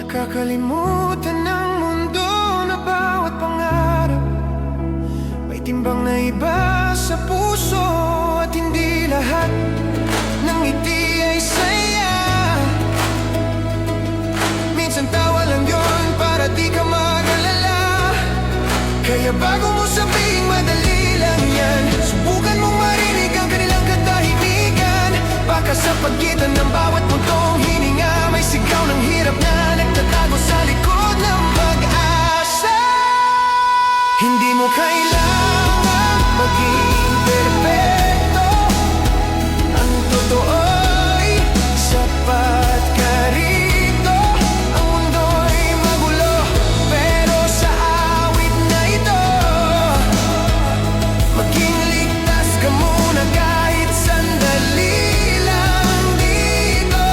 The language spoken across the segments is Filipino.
Kakalimutan ng mundo na bawat pangarap may timbang na iba sa puso. At hindi lahat ng ngiti ay saya. Minsan tawa lang yun para di ka mag-alala. Kaya bago mo sabihing madali lang yan, subukan mong marinig ang kanilang katahimikan. Baka sa pagitan ng bawat puntong hininga may sigaw ng hirap na nagtatago sa likod ng pag-asa. Hindi mo kailangan maging perfecto. Ang totoo'y sapat ka rito. Ang mundo'y magulo, pero sa awit na ito maging ligtas ka muna kahit sandali lang dito.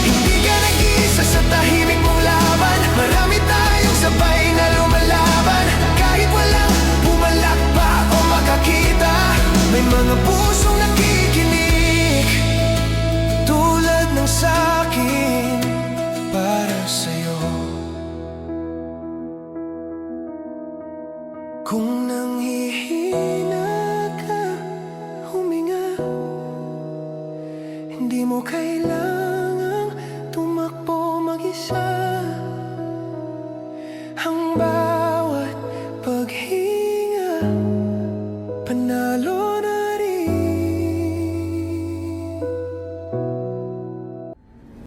Hindi ka nag-isa sa tahimik mong laban. Marami tayong sabay na lumalaban. Kahit walang pumalakpak o makakita, may mga pusong nakikinig tulad ng sa'kin para sa'yo. Kung nanghihina ka, huminga. Hindi mo kailangang tumakbo mag-isa. Ang